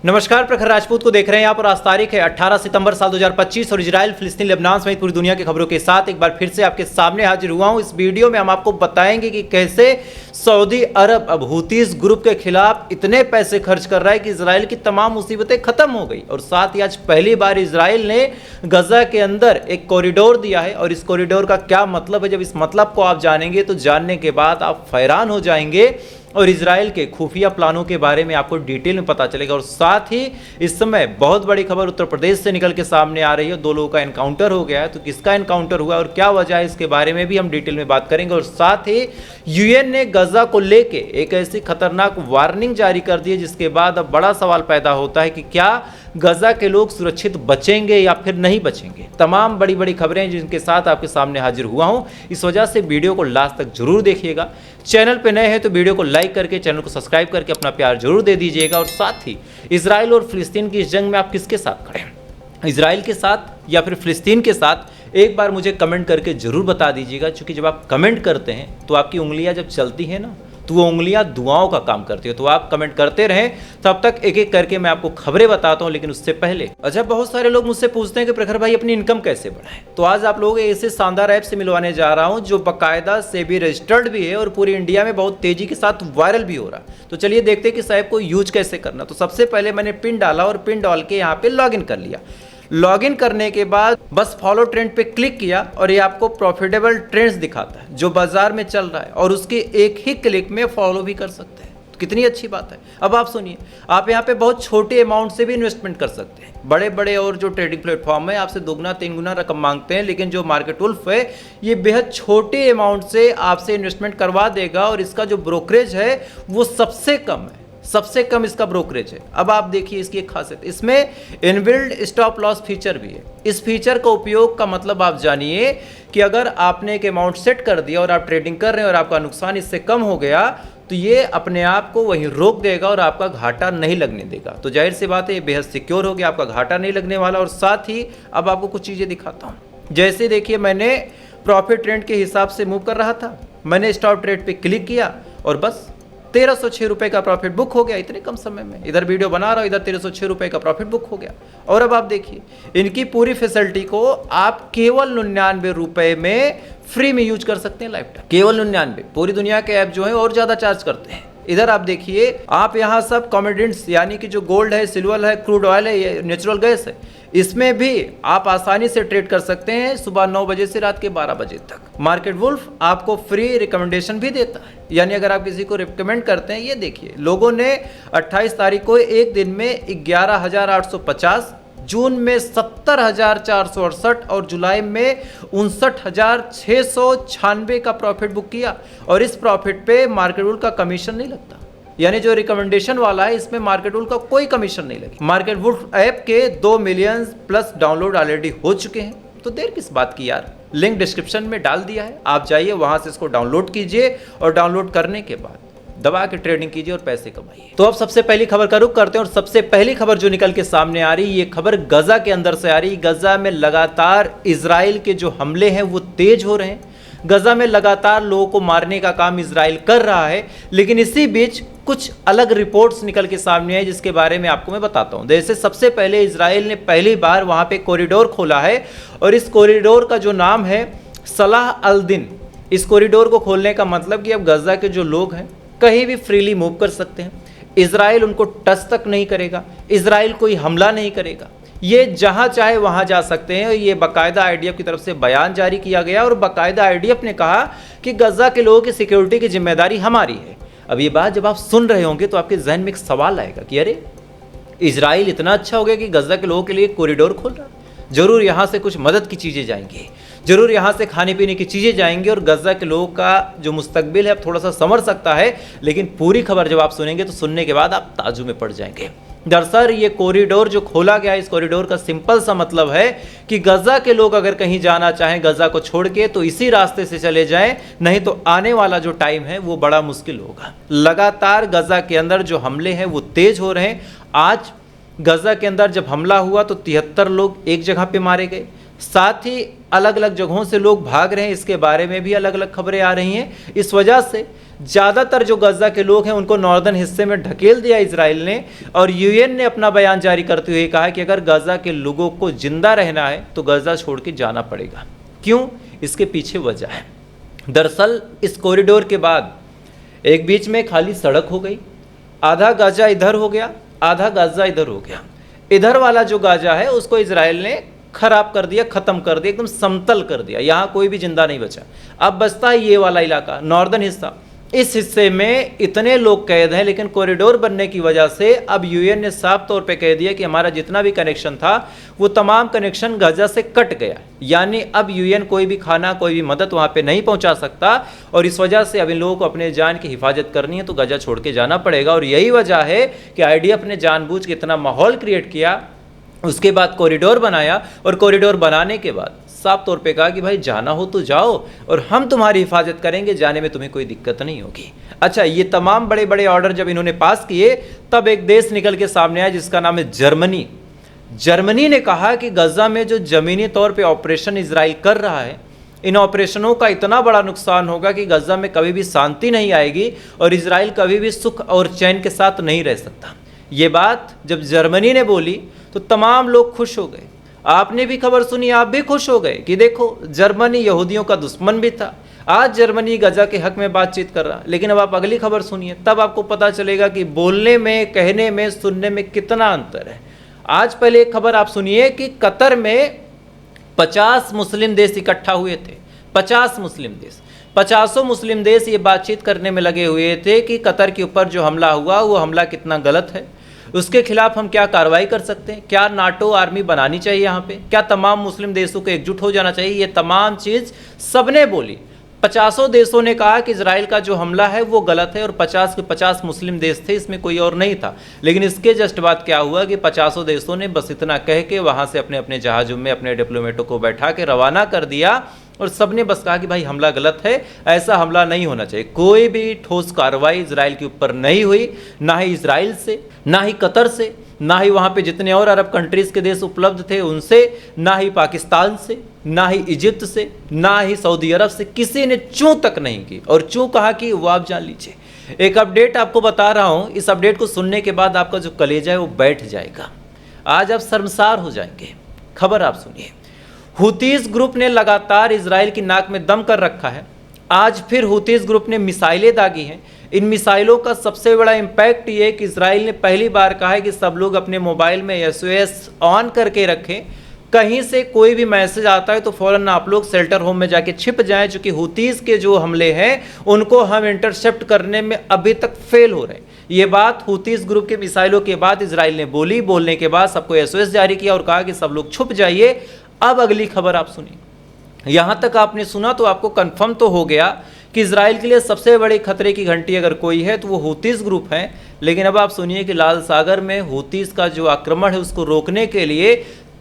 नमस्कार, प्रखर राजपूत को देख रहे हैं यहाँ पर। आज तारीख है 18 सितंबर साल 2025 और इजराइल, फिलिस्तीन, लेबनान समेत पूरी दुनिया की खबरों के साथ एक बार फिर से आपके सामने हाजिर हुआ हूँ। इस वीडियो में हम आपको बताएंगे कि कैसे सऊदी अरब अब हूतीस ग्रुप के खिलाफ इतने पैसे खर्च कर रहा है कि इजराइल की तमाम मुसीबतें खत्म हो गई। और साथ ही आज पहली बार इजराइल ने गजा के अंदर एक कॉरिडोर दिया है और इस कॉरिडोर का क्या मतलब है, जब इस मतलब को आप जानेंगे तो जानने के बाद आप हैरान हो जाएंगे और इजराइल के खुफिया प्लानों के बारे में आपको डिटेल में पता चलेगा। और साथ ही इस समय बहुत बड़ी खबर उत्तर प्रदेश से निकल के सामने आ रही है। 2 लोगों का एनकाउंटर हो गया है, तो किसका एनकाउंटर हुआ और क्या वजह है, इसके बारे में भी हम डिटेल में बात करेंगे। और साथ ही यूएन ने गजा को लेके एक ऐसी खतरनाक वार्निंग जारी कर दी है, जिसके बाद अब बड़ा सवाल पैदा होता है कि क्या गजा के लोग सुरक्षित बचेंगे या फिर नहीं बचेंगे। तमाम बड़ी बड़ी खबरें जिनके साथ आपके सामने हाजिर हुआ हूं, इस वजह से वीडियो को लास्ट तक जरूर देखिएगा। चैनल पे नए हैं तो वीडियो को लाइक करके चैनल को सब्सक्राइब करके अपना प्यार जरूर दे दीजिएगा। और साथ ही इजराइल और फिलिस्तीन की इस जंग में आप किसके साथ खड़े हैं, इजराइल के साथ या फिर फिलिस्तीन के साथ, एक बार मुझे कमेंट करके जरूर बता दीजिएगा। क्योंकि जब आप कमेंट करते हैं तो आपकी उंगलियां जब चलती हैं ना, तो वो उंगलियां दुआओं का काम करती है। तो आप कमेंट करते रहें, तब तक एक एक करके मैं आपको खबरें बताता हूं। लेकिन उससे पहले अच्छा, बहुत सारे लोग मुझसे पूछते हैं कि प्रखर भाई अपनी इनकम कैसे बढ़ाएं। तो आज आप लोगों को ऐसे शानदार ऐप से मिलवाने जा रहा हूं जो बाकायदा से भी रजिस्टर्ड भी है और पूरी इंडिया में बहुत तेजी के साथ वायरल भी हो रहा है। तो चलिए देखते हैं कि इस ऐप को यूज कैसे करना। तो सबसे पहले मैंने पिन डाला और पिन डाल के यहाँ पे लॉग इन कर लिया। लॉगिन करने के बाद बस फॉलो ट्रेंड पे क्लिक किया और ये आपको प्रॉफिटेबल ट्रेंड्स दिखाता है जो बाजार में चल रहा है, और उसके एक ही क्लिक में फॉलो भी कर सकते हैं। तो कितनी अच्छी बात है। अब आप सुनिए, आप यहाँ पे बहुत छोटे अमाउंट से भी इन्वेस्टमेंट कर सकते हैं। बड़े बड़े और जो ट्रेडिंग प्लेटफॉर्म है आपसे 2-3 गुना रकम मांगते हैं, लेकिन जो मार्केट वुल्फ है ये बेहद छोटे अमाउंट से आपसे इन्वेस्टमेंट करवा देगा। और इसका जो ब्रोकरेज है वो सबसे कम है, सबसे कम इसका ब्रोकरेज है। अब आप देखिए इसकी एक खासियत, इसमें इनबिल्ड स्टॉप लॉस फीचर भी है। इस फीचर का उपयोग का मतलब आप जानिए कि अगर आपने एक अमाउंट सेट कर दिया और आप ट्रेडिंग कर रहे हैं और आपका नुकसान इससे कम हो गया, तो ये अपने आप को वहीं रोक देगा और आपका घाटा नहीं लगने देगा। तो जाहिर सी बात है ये बेहद सिक्योर हो गया, आपका घाटा नहीं लगने वाला। और साथ ही अब आपको कुछ चीज़ें दिखाता हूँ। जैसे देखिए, मैंने प्रॉफिट ट्रेंड के हिसाब से मूव कर रहा था, मैंने स्टॉप ट्रेड पे क्लिक किया और बस 1306 रुपये का प्रॉफिट बुक हो गया इतने कम समय में। इधर वीडियो बना रहा हूँ, इधर 1306 रुपये का प्रॉफिट बुक हो गया। और अब आप देखिए, इनकी पूरी फैसिलिटी को आप केवल 99 रुपये में फ्री में यूज कर सकते हैं लाइफ टाइम। केवल 99। पूरी दुनिया के ऐप जो है और ज़्यादा चार्ज करते हैं। इधर आप देखिए, आप यहाँ सब कमोडिटीज यानी कि जो गोल्ड है, सिल्वर है, क्रूड ऑयल है, ये नेचुरल गैस है, इसमें भी आप आसानी से ट्रेड कर सकते हैं सुबह 9 बजे से रात के 12 बजे तक। मार्केट वुल्फ आपको फ्री रिकमेंडेशन भी देता है, यानी अगर आप किसी को रिकमेंड करते हैं, ये देखिए लोगों ने 28 तारीख को एक दिन में 11,850, जून में 70,468 और जुलाई में 59,696 का प्रॉफिट बुक किया। और इस प्रॉफिट पे मार्केट वुल्फ का कमीशन नहीं लगता, यानी जो रिकमेंडेशन वाला है इसमें मार्केट वुल्फ का कोई कमीशन नहीं लगे। मार्केट वुल्फ ऐप के 2 मिलियन प्लस डाउनलोड ऑलरेडी हो चुके हैं, तो देर किस बात की यार। लिंक डिस्क्रिप्शन में डाल दिया है, आप जाइए वहां से इसको डाउनलोड कीजिए और डाउनलोड करने के बाद दबा के ट्रेडिंग कीजिए और पैसे कमाइए। तो अब सबसे पहली खबर का रुख करते हैं और सबसे पहली खबर जो निकल के सामने आ रही है, ये खबर गजा के अंदर से आ रही है। गजा में लगातार इजराइल के जो हमले हैं वो तेज हो रहे हैं। गजा में लगातार लोगों को मारने का काम इजराइल कर रहा है, लेकिन इसी बीच कुछ अलग रिपोर्ट्स निकल के सामने आए जिसके बारे में आपको मैं बताता हूं। जैसे सबसे पहले इजराइल ने पहली बार वहां पे कॉरिडोर खोला है और इस कॉरिडोर का जो नाम है सलाह अल दिन। इस कॉरिडोर को खोलने का मतलब कि अब गजा के जो लोग हैं कहीं भी फ्रीली मूव कर सकते हैं। इजराइल उनको टच तक नहीं करेगा, इजराइल कोई हमला नहीं करेगा, ये जहां चाहे वहां जा सकते हैं। ये बाकायदा आईडीएफ की तरफ से बयान जारी किया गया और बाकायदा आईडीएफ ने कहा कि गजा के लोगों की सिक्योरिटी की जिम्मेदारी हमारी है। अब ये बात जब आप सुन रहे होंगे तो आपके जहन में एक सवाल आएगा कि अरे इजराइल इतना अच्छा हो गया कि गजा के लोगों के लिए कॉरिडोर खोल रहा है, जरूर यहाँ से कुछ मदद की चीज़ें जाएंगी, जरूर यहाँ से खाने पीने की चीज़ें जाएंगी और गजा के लोगों का जो मुस्तकबिल है अब थोड़ा सा संवर सकता है। लेकिन पूरी खबर जब आप सुनेंगे तो सुनने के बाद आप ताज्जुब में पड़ जाएंगे। दरअसल ये कॉरिडोर जो खोला गया है, इस कॉरिडोर का सिंपल सा मतलब है कि गजा के लोग अगर कहीं जाना चाहें गजा को छोड़ के तो इसी रास्ते से चले जाएं, नहीं तो आने वाला जो टाइम है वो बड़ा मुश्किल होगा। लगातार गजा के अंदर जो हमले हैं वो तेज हो रहे हैं। आज गजा के अंदर जब हमला हुआ तो 73 लोग एक जगह पे मारे गए, साथ ही अलग अलग जगहों से लोग भाग रहे हैं, इसके बारे में भी अलग अलग खबरें आ रही हैं। इस वजह से ज़्यादातर जो गजा के लोग हैं उनको नॉर्दर्न हिस्से में ढकेल दिया इजराइल ने, और यूएन ने अपना बयान जारी करते हुए कहा कि अगर गजा के लोगों को जिंदा रहना है तो गजा छोड़ के जाना पड़ेगा। क्यों? इसके पीछे वजह है। दरअसल इस कॉरिडोर के बाद एक बीच में खाली सड़क हो गई, आधा गाजा इधर हो गया, आधा गाजा इधर हो गया। इधर वाला जो गाजा है उसको इजराइल ने खराब कर दिया, खत्म कर दिया, एकदम समतल कर दिया, यहाँ कोई भी जिंदा नहीं बचा। अब बचता है ये वाला इलाका, नॉर्दर्न हिस्सा। इस हिस्से में इतने लोग कैद हैं, लेकिन कॉरिडोर बनने की वजह से अब यूएन ने साफ तौर पे कह दिया कि हमारा जितना भी कनेक्शन था वो तमाम कनेक्शन गजा से कट गया। यानी अब यूएन कोई भी खाना, कोई भी मदद वहाँ पे नहीं पहुँचा सकता, और इस वजह से अब इन लोगों को अपने जान की हिफाजत करनी है तो गजा छोड़ के जाना पड़ेगा। और यही वजह है कि आईडीएफ ने जानबूझ के इतना माहौल क्रिएट किया, उसके बाद कॉरिडोर बनाया, और कॉरिडोर बनाने के बाद साफ तौर पे कहा कि भाई जाना हो तो जाओ और हम तुम्हारी हिफाजत करेंगे, जाने में तुम्हें कोई दिक्कत नहीं होगी। अच्छा, ये तमाम बड़े बड़े ऑर्डर जब इन्होंने पास किए तब एक देश निकल के सामने आया जिसका नाम है जर्मनी। जर्मनी ने कहा कि गजा में जो जमीनी तौर पे ऑपरेशन इजराइल कर रहा है, इन ऑपरेशनों का इतना बड़ा नुकसान होगा कि गजा में कभी भी शांति नहीं आएगी और इजराइल कभी भी सुख और चैन के साथ नहीं रह सकता। ये बात जब जर्मनी ने बोली तो तमाम लोग खुश हो गए। आपने भी खबर सुनी, आप भी खुश हो गए कि देखो जर्मनी यहूदियों का दुश्मन भी था, आज जर्मनी गजा के हक में बातचीत कर रहा। लेकिन अब आप अगली खबर सुनिए, तब आपको पता चलेगा कि बोलने में, कहने में, सुनने में कितना अंतर है। आज पहले एक खबर आप सुनिए कि कतर में 50 मुस्लिम देश इकट्ठा हुए थे। 50 मुस्लिम देश, 50 मुस्लिम देश ये बातचीत करने में लगे हुए थे कि कतर के ऊपर जो हमला हुआ वो हमला कितना गलत है, उसके खिलाफ हम क्या कार्रवाई कर सकते हैं, क्या नाटो आर्मी बनानी चाहिए यहाँ पे, क्या तमाम मुस्लिम देशों को एकजुट हो जाना चाहिए। ये तमाम चीज़ सबने बोली। 50 देशों ने कहा कि इजराइल का जो हमला है वो गलत है, और 50 के 50 मुस्लिम देश थे, इसमें कोई और नहीं था। लेकिन इसके जस्ट बाद क्या हुआ कि 50 देशों ने बस इतना कह के वहाँ से अपने अपने जहाज़ों में अपने डिप्लोमेटों को बैठा के रवाना कर दिया, और सबने बस कहा कि भाई हमला गलत है, ऐसा हमला नहीं होना चाहिए। कोई भी ठोस कार्रवाई इजराइल के ऊपर नहीं हुई, ना ही इजराइल से, ना ही कतर से, ना ही वहाँ पे जितने और अरब कंट्रीज़ के देश उपलब्ध थे उनसे, ना ही पाकिस्तान से, ना ही इजिप्ट से, ना ही सऊदी अरब से, किसी ने चूं तक नहीं की। और चूं कहा कि वो आप जान लीजिए। एक अपडेट आपको बता रहा हूँ, इस अपडेट को सुनने के बाद आपका जो कलेजा है वो बैठ जाएगा। आज आप शर्मसार हो जाएंगे। खबर आप सुनिए। हुतीस ग्रुप ने लगातार इजराइल की नाक में दम कर रखा है। आज फिर हुतीस ग्रुप ने मिसाइलें दागी हैं। इन मिसाइलों का सबसे बड़ा इम्पैक्ट ये है कि इजराइल ने पहली बार कहा है कि सब लोग अपने मोबाइल में SOS ऑन करके रखें। कहीं से कोई भी मैसेज आता है तो फ़ौरन आप लोग शेल्टर होम में जाके छिप जाएं, चूँकि हुतीस के जो हमले हैं उनको हम इंटरसेप्ट करने में अभी तक फेल हो रहे हैं। ये बात हुतीस ग्रुप के मिसाइलों के बाद इजराइल ने बोली। बोलने के बाद सबको SOS जारी किया और कहा कि सब लोग छुप जाइए। अब अगली खबर आप सुनिए। यहाँ तक आपने सुना तो आपको कंफर्म तो हो गया कि इजराइल के लिए सबसे बड़ी खतरे की घंटी अगर कोई है तो वो हुतीस ग्रुप है। लेकिन अब आप सुनिए कि लाल सागर में हुतीस का जो आक्रमण है उसको रोकने के लिए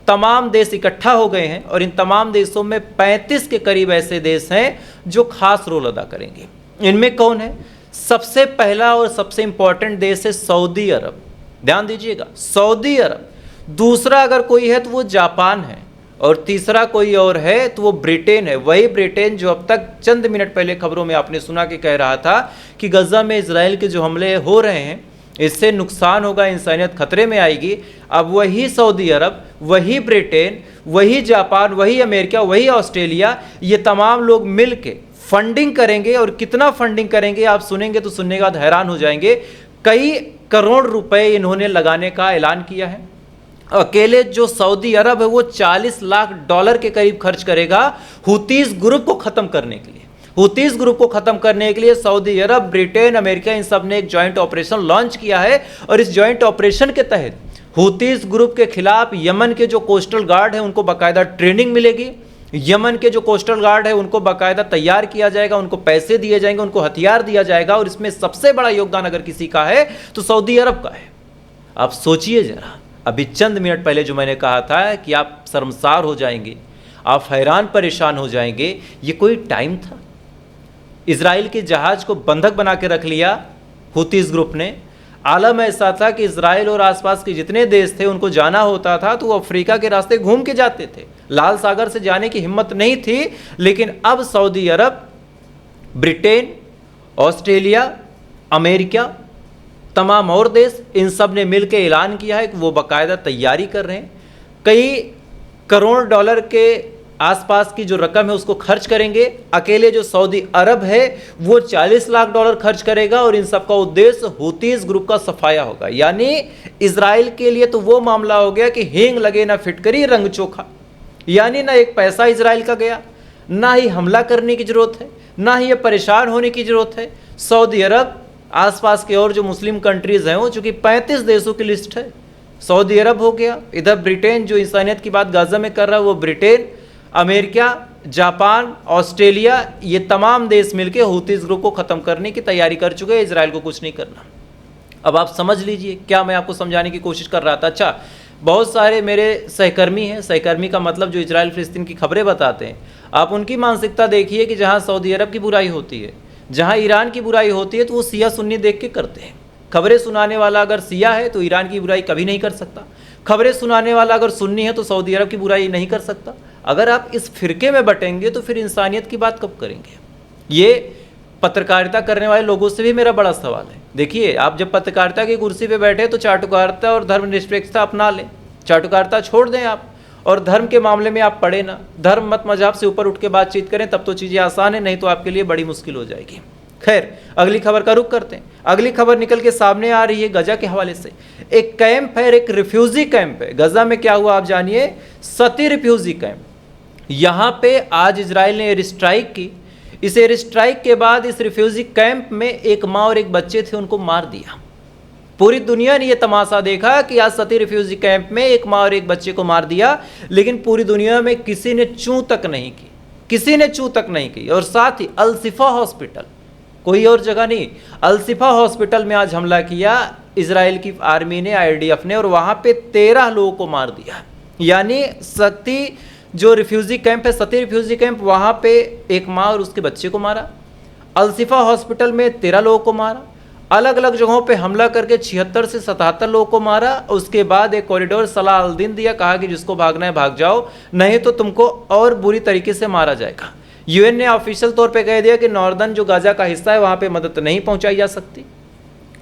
तमाम देश इकट्ठा हो गए हैं, और इन तमाम देशों में 35 के करीब ऐसे देश हैं जो खास रोल अदा करेंगे। इनमें कौन है? सबसे पहला और सबसे इंपॉर्टेंट देश है सऊदी अरब। ध्यान दीजिएगा, सऊदी अरब। दूसरा अगर कोई है तो वो जापान है, और तीसरा कोई और है तो वो ब्रिटेन है। वही ब्रिटेन जो अब तक चंद मिनट पहले खबरों में आपने सुना कि कह रहा था कि गजा में इजराइल के जो हमले हो रहे हैं इससे नुकसान होगा, इंसानियत खतरे में आएगी। अब वही सऊदी अरब, वही ब्रिटेन, वही जापान, वही अमेरिका, वही ऑस्ट्रेलिया, ये तमाम लोग मिल के फंडिंग करेंगे। और कितना फंडिंग करेंगे आप सुनेंगे तो सुनने के बाद हैरान हो जाएंगे। कई करोड़ रुपए इन्होंने लगाने का ऐलान किया है। अकेले जो सऊदी अरब है वो $40 लाख के करीब खर्च करेगा हुतीस ग्रुप को खत्म करने के लिए। हुतीस ग्रुप को खत्म करने के लिए सऊदी अरब, ब्रिटेन, अमेरिका, इन सब ने एक जॉइंट ऑपरेशन लॉन्च किया है, और इस जॉइंट ऑपरेशन के तहत हुतीस ग्रुप के खिलाफ यमन के जो कोस्टल गार्ड है उनको बाकायदा ट्रेनिंग मिलेगी। यमन के जो कोस्टल गार्ड है उनको बाकायदा तैयार किया जाएगा, उनको पैसे दिए जाएंगे, उनको हथियार दिया जाएगा, और इसमें सबसे बड़ा योगदान अगर किसी का है तो सऊदी अरब का है। आप सोचिए जरा, अभी चंद मिनट पहले जो मैंने कहा था कि आप शर्मसार हो जाएंगे, आप हैरान परेशान हो जाएंगे, ये कोई टाइम था? इजराइल के जहाज को बंधक बना के रख लिया हुतीस ग्रुप ने। आलम ऐसा था कि इजराइल और आसपास के जितने देश थे उनको जाना होता था तो वो अफ्रीका के रास्ते घूम के जाते थे, लाल सागर से जाने की हिम्मत नहीं थी। लेकिन अब सऊदी अरब, ब्रिटेन ऑस्ट्रेलिया, अमेरिका, तमाम और देश, इन सब ने मिलकर ऐलान किया है कि वो बाकायदा तैयारी कर रहे हैं। कई करोड़ डॉलर के आसपास की जो रकम है उसको खर्च करेंगे। अकेले जो सऊदी अरब है वो 40 लाख डॉलर खर्च करेगा और इन सब का उद्देश्य हूतीस ग्रुप का सफाया होगा। यानी इजराइल के लिए तो वो मामला हो गया कि हींग लगे ना फिटकरी रंग चोखा, यानी ना एक पैसा इजराइल का गया, ना ही हमला करने की जरूरत है, ना ही ये परेशान होने की जरूरत है। सऊदी अरब, आसपास के और जो मुस्लिम कंट्रीज हैं वो चूंकि 35 देशों की लिस्ट है, सऊदी अरब हो गया, इधर ब्रिटेन जो इंसानियत की बात गाजा में कर रहा है वो ब्रिटेन, अमेरिका, जापान, ऑस्ट्रेलिया, ये तमाम देश मिलकर हूतीस ग्रुप को खत्म करने की तैयारी कर चुके हैं। इजराइल को कुछ नहीं करना। अब आप समझ लीजिए क्या मैं आपको समझाने की कोशिश कर रहा था। अच्छा, बहुत सारे मेरे सहकर्मी हैं, सहकर्मी का मतलब जो इजराइल फिलिस्तीन की खबरें बताते हैं, आप उनकी मानसिकता देखिए कि जहां सऊदी अरब की बुराई होती है, जहां ईरान की बुराई होती है, तो वो सिया सुन्नी देख के करते हैं। खबरें सुनाने वाला अगर सिया है तो ईरान की बुराई कभी नहीं कर सकता, खबरें सुनाने वाला अगर सुन्नी है तो सऊदी अरब की बुराई नहीं कर सकता। अगर आप इस फिरके में बटेंगे तो फिर इंसानियत की बात कब करेंगे? ये पत्रकारिता करने वाले लोगों से भी मेरा बड़ा सवाल है। देखिए, आप जब पत्रकारिता की कुर्सी पे बैठे तो चाटुकारिता और धर्मनिरपेक्षता अपना लें, चाटुकारिता छोड़ दें आप, और धर्म के मामले में आप पढ़े ना, धर्म मत मजहब से ऊपर उठ के बातचीत करें, तब तो चीज़ें आसान है, नहीं तो आपके लिए बड़ी मुश्किल हो जाएगी। खैर, अगली खबर का रुख करते हैं। अगली खबर निकल के सामने आ रही है गजा के हवाले से। एक कैंप है, एक रिफ्यूजी कैंप है गजा में। क्या हुआ आप जानिए, सती रिफ्यूजी कैंप। यहाँ पे आज इजराइल ने एयर स्ट्राइक की। इस एयर स्ट्राइक के बाद इस रिफ्यूजी कैंप में एक माँ और एक बच्चे थे, उनको मार दिया। पूरी दुनिया ने यह तमाशा देखा कि आज सती रिफ्यूजी कैंप में एक माँ और एक बच्चे को मार दिया, लेकिन पूरी दुनिया में किसी ने चूं तक नहीं की, किसी ने चूं तक नहीं की। और साथ ही अल-शिफा हॉस्पिटल, कोई और जगह नहीं, अल-शिफा हॉस्पिटल में आज हमला किया इजराइल की आर्मी ने, IDF ने, और वहां पे 13 लोगों को मार दिया। यानी सती जो रिफ्यूजी कैंप है, सती रिफ्यूजी कैंप, वहां पे एक माँ और उसके बच्चे को मारा। अल-शिफा हॉस्पिटल में 13 लोगों को मारा। अलग अलग जगहों पे हमला करके 76 से 77 लोगों को मारा। उसके बाद एक कॉरिडोर सलाह अल दिन दिया, कहा कि जिसको भागना है भाग जाओ, नहीं तो तुमको और बुरी तरीके से मारा जाएगा। UN ने ऑफिशियल तौर पे कह दिया कि नॉर्दर्न जो गाजा का हिस्सा है वहाँ पे मदद नहीं पहुँचाई जा सकती,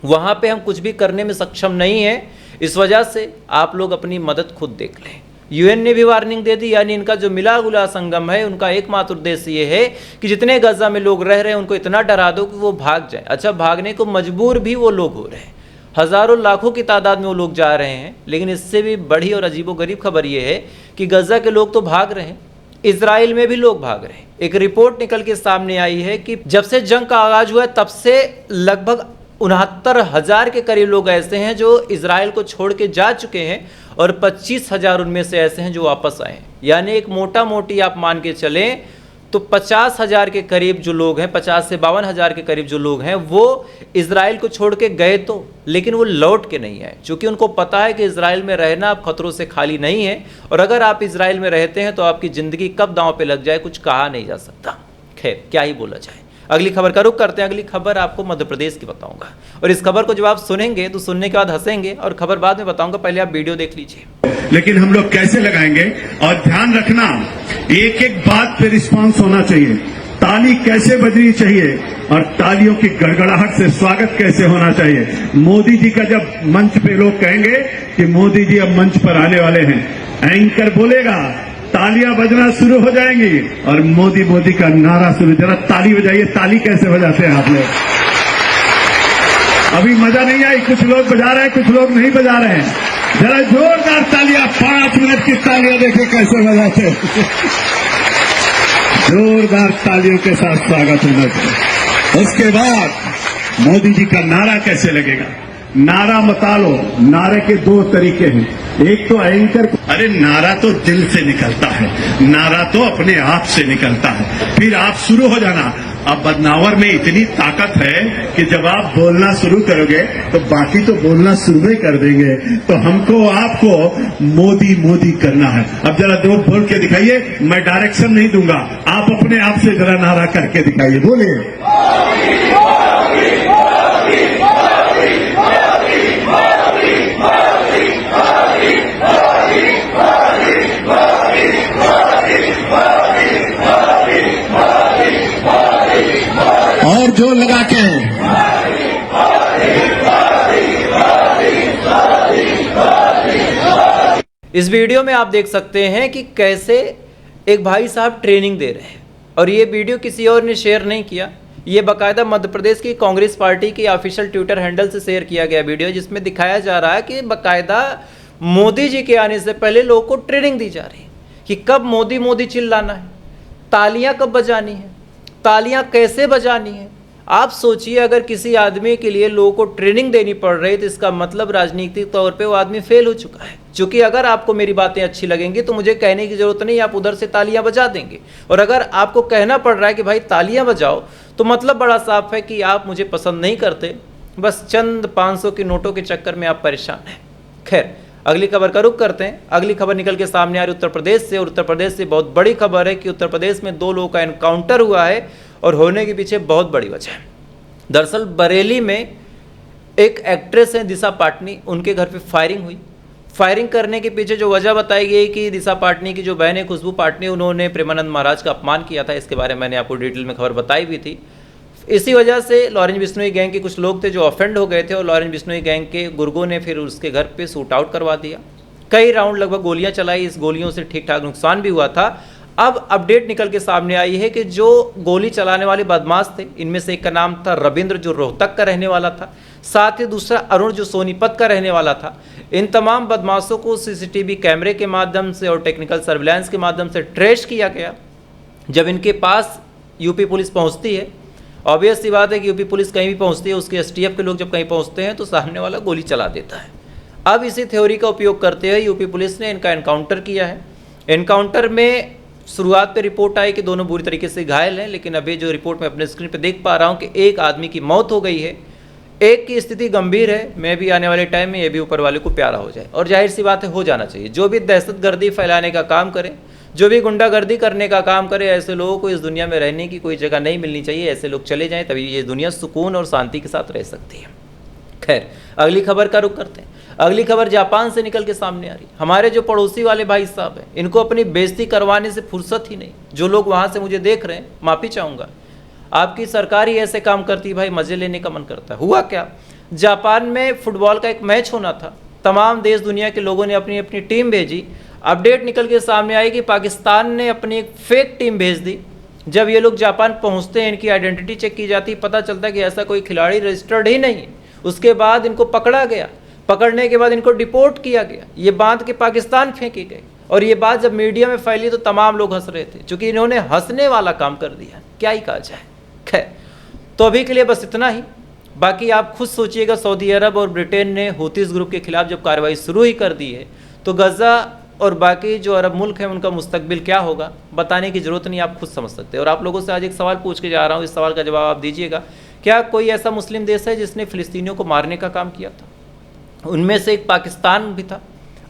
वहाँ पे हम कुछ भी करने में सक्षम नहीं है। इस वजह से आप लोग अपनी मदद खुद देख लें। UN ने भी वार्निंग दे दी। यानी इनका जो मिला गुला संगम है, उनका एकमात्र उद्देश्य ये है कि जितने गजा में लोग रह रहे हैं उनको इतना डरा दो कि वो भाग जाए। अच्छा, भागने को मजबूर भी वो लोग हो रहे हैं, हज़ारों लाखों की तादाद में वो लोग जा रहे हैं। लेकिन इससे भी बड़ी और अजीबोगरीब खबर ये है कि गजा के लोग तो भाग रहे हैं, इजराइल में भी लोग भाग रहे हैं। एक रिपोर्ट निकल के सामने आई है कि जब से जंग का आगाज हुआ तब से लगभग 69,000 के करीब लोग ऐसे हैं जो इजराइल को छोड़ के जा चुके हैं, और 25,000 उनमें से ऐसे हैं जो वापस आए हैं। यानी एक मोटा मोटी आप मान के चलें तो 50,000 के करीब जो लोग हैं, 50 से 52,000 के करीब जो लोग हैं, वो इजराइल को छोड़ के गए तो, लेकिन वो लौट के नहीं आए, क्योंकि उनको पता है कि इजराइल में रहना अब खतरों से खाली नहीं है, और अगर आप इजराइल में रहते हैं तो आपकी ज़िंदगी कब दांव पे लग जाए कुछ कहा नहीं जा सकता। खैर, क्या ही बोला जाए। अगली खबर का रुख करते हैं। अगली खबर आपको मध्य प्रदेश की बताऊंगा, और इस खबर को जब आप सुनेंगे तो सुनने के बाद हंसेंगे, और खबर बाद में बताऊंगा, पहले आप वीडियो देख लीजिए। लेकिन हम लोग कैसे लगाएंगे, और ध्यान रखना एक एक बात पे रिस्पांस होना चाहिए। ताली कैसे बजनी चाहिए और तालियों की गड़गड़ाहट से स्वागत कैसे होना चाहिए। मोदी जी का जब मंच पे लोग कहेंगे कि मोदी जी अब मंच पर आने वाले हैं, एंकर बोलेगा, तालियां बजना शुरू हो जाएंगी और मोदी मोदी का नारा शुरू। जरा ताली बजाइए, ताली कैसे बजाते हैं आप लोग? अभी मजा नहीं आई, कुछ लोग बजा रहे हैं, कुछ लोग नहीं बजा रहे हैं। जरा जोरदार तालियां, 5 मिनट की तालियां देखिए कैसे बजाते हैं। जोरदार तालियों के साथ स्वागत होना चाहिए। उसके बाद मोदी जी का नारा कैसे लगेगा। नारा मता लो, नारे के 2 तरीके हैं। एक तो एंकर, अरे नारा तो दिल से निकलता है, नारा तो अपने आप से निकलता है, फिर आप शुरू हो जाना। अब बदनावर में इतनी ताकत है कि जब आप बोलना शुरू करोगे तो बाकी तो बोलना शुरू ही कर देंगे। तो हमको आपको मोदी मोदी करना है। अब जरा 2 बोल के दिखाइए, मैं डायरेक्शन नहीं दूंगा, आप अपने आप से जरा नारा करके दिखाइए, बोलिए। और जोर लगा के। इस वीडियो में आप देख सकते हैं कि कैसे एक भाई साहब ट्रेनिंग दे रहे हैं और ये वीडियो किसी और ने शेयर नहीं किया। ये बाकायदा मध्य प्रदेश की कांग्रेस पार्टी की ऑफिशियल ट्विटर हैंडल से शेयर किया गया वीडियो, जिसमें दिखाया जा रहा है कि बाकायदा मोदी जी के आने से पहले लोगों को ट्रेनिंग दी जा रही है कि कब मोदी मोदी चिल्लाना है, तालियां कब बजानी है, तालियां कैसे बजानी है। आप सोचिए, अगर किसी आदमी के लिए लोगों को ट्रेनिंग देनी पड़ रही तो इसका मतलब राजनीतिक तौर पे वो आदमी फेल हो चुका है। क्योंकि अगर आपको मेरी बातें अच्छी लगेंगी तो मुझे कहने की जरूरत नहीं, आप उधर से तालियां बजा देंगे। और अगर आपको कहना पड़ रहा है कि भाई तालियां बजाओ, तो मतलब बड़ा साफ है कि आप मुझे पसंद नहीं करते, बस चंद 500 के नोटों के चक्कर में आप परेशान हैं। खैर, अगली खबर का रुख करते हैं। अगली खबर निकल के सामने आ रही उत्तर प्रदेश से, और उत्तर प्रदेश से बहुत बड़ी खबर है कि उत्तर प्रदेश में 2 लोगों का एनकाउंटर हुआ है और होने के पीछे बहुत बड़ी वजह है। दरअसल बरेली में एक एक्ट्रेस है दिशा पाटनी, उनके घर पे फायरिंग हुई। फायरिंग करने के पीछे जो वजह बताई गई कि दिशा पाटनी की जो बहन है खुशबू पाटनी, उन्होंने प्रेमानंद महाराज का अपमान किया था। इसके बारे में मैंने आपको डिटेल में खबर बताई भी थी। इसी वजह से लॉरेंस बिश्नोई गैंग के कुछ लोग थे जो ऑफेंड हो गए थे और लॉरेंस बिश्नोई गैंग के गुर्गों ने फिर उसके घर पे शूट आउट करवा दिया। कई राउंड लगभग गोलियां चलाई, इस गोलियों से ठीक ठाक नुकसान भी हुआ था। अब अपडेट निकल के सामने आई है कि जो गोली चलाने वाले बदमाश थे, इनमें से एक का नाम था रविंद्र जो रोहतक का रहने वाला था, साथ ही दूसरा अरुण जो सोनीपत का रहने वाला था। इन तमाम बदमाशों को सीसीटीवी कैमरे के माध्यम से और टेक्निकल सर्विलांस के माध्यम से ट्रेस किया गया। जब इनके पास यूपी पुलिस पहुंचती है, ऑब्वियस सी बात है कि यूपी पुलिस कहीं भी पहुंचती है, उसके एसटीएफ के लोग जब कहीं पहुंचते हैं तो सामने वाला गोली चला देता है। अब इसी थ्योरी का उपयोग करते हुए यूपी पुलिस ने इनका एनकाउंटर किया है। एनकाउंटर में शुरुआत पे रिपोर्ट आई कि दोनों बुरी तरीके से घायल हैं, लेकिन अभी जो रिपोर्ट में अपने स्क्रीन पे देख पा रहा हूं कि एक आदमी की मौत हो गई है, एक की स्थिति गंभीर है। मैं भी आने वाले टाइम में ये भी ऊपर वाले को प्यारा हो जाए, और जाहिर सी बात है हो जाना चाहिए। जो भी दहशतगर्दी फैलाने का काम करे, जो भी गुंडागर्दी करने का काम करे, ऐसे लोगों को इस दुनिया में रहने की कोई जगह नहीं मिलनी चाहिए। ऐसे लोग चले जाएं, तभी ये दुनिया सुकून और शांति के साथ रह सकती है। खैर, अगली खबर का रुख करते हैं। अगली खबर जापान से निकल के सामने आ रही। हमारे जो पड़ोसी वाले भाई साहब हैं, इनको अपनी बेइज्जती करवाने से फुर्सत ही नहीं। जो लोग वहाँ से मुझे देख रहे हैं, माफ़ी चाहूँगा, आपकी सरकार ही ऐसे काम करती है भाई, मज़े लेने का मन करता है। हुआ क्या, जापान में फुटबॉल का एक मैच होना था, तमाम देश दुनिया के लोगों ने अपनी अपनी टीम भेजी। अपडेट निकल के सामने आई कि पाकिस्तान ने अपनी एक फेक टीम भेज दी। जब ये लोग जापान पहुंचते हैं, इनकी आइडेंटिटी चेक की जाती, पता चलता है कि ऐसा कोई खिलाड़ी रजिस्टर्ड ही नहीं है। उसके बाद इनको पकड़ा गया, पकड़ने के बाद इनको डिपोर्ट किया गया, ये बांध के पाकिस्तान फेंकी गई। और ये बात जब मीडिया में फैली तो तमाम लोग हंस रहे थे, क्योंकि इन्होंने हंसने वाला काम कर दिया, क्या ही कहा जाए। खैर, तो अभी के लिए बस इतना ही। बाकी आप खुद सोचिएगा, सऊदी अरब और ब्रिटेन ने हूतीस ग्रुप के खिलाफ जब कार्रवाई शुरू ही कर दी है, तो गजा और बाकी जो अरब मुल्क हैं उनका मुस्तकबिल क्या होगा, बताने की ज़रूरत नहीं, आप खुद समझ सकते हैं। और आप लोगों से आज एक सवाल पूछ के जा रहा हूँ, इस सवाल का जवाब आप दीजिएगा। क्या कोई ऐसा मुस्लिम देश है जिसने फ़िलिस्तीनियों को मारने का काम किया था? उनमें से एक पाकिस्तान भी था।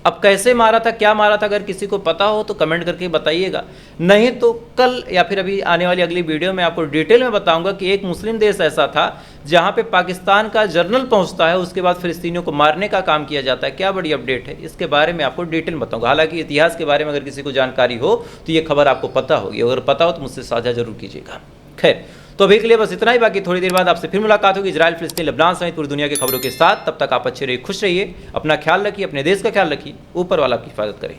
अब कैसे मारा था, क्या मारा था, अगर किसी को पता हो तो कमेंट करके बताइएगा। नहीं तो कल या फिर अभी आने वाली अगली वीडियो में आपको डिटेल में बताऊंगा कि एक मुस्लिम देश ऐसा था जहां पे पाकिस्तान का जनरल पहुंचता है, उसके बाद फिलिस्तीनियों को मारने का काम किया जाता है। क्या बड़ी अपडेट है, इसके बारे में आपको डिटेल बताऊंगा। हालांकि इतिहास के बारे में अगर किसी को जानकारी हो तो ये खबर आपको पता होगी, अगर पता हो तो मुझसे साझा जरूर कीजिएगा। खैर, तो अभी के लिए बस इतना ही। बाकी थोड़ी देर बाद आपसे फिर मुलाकात होगी इजराइल, फिलिस्तीन, लेबनान समेत पूरी दुनिया की खबरों के साथ। तब तक आप अच्छे रहिए, खुश रहिए, अपना ख्याल रखिए, अपने देश का ख्याल रखिए। ऊपर वाला आपकी हिफाजत करे।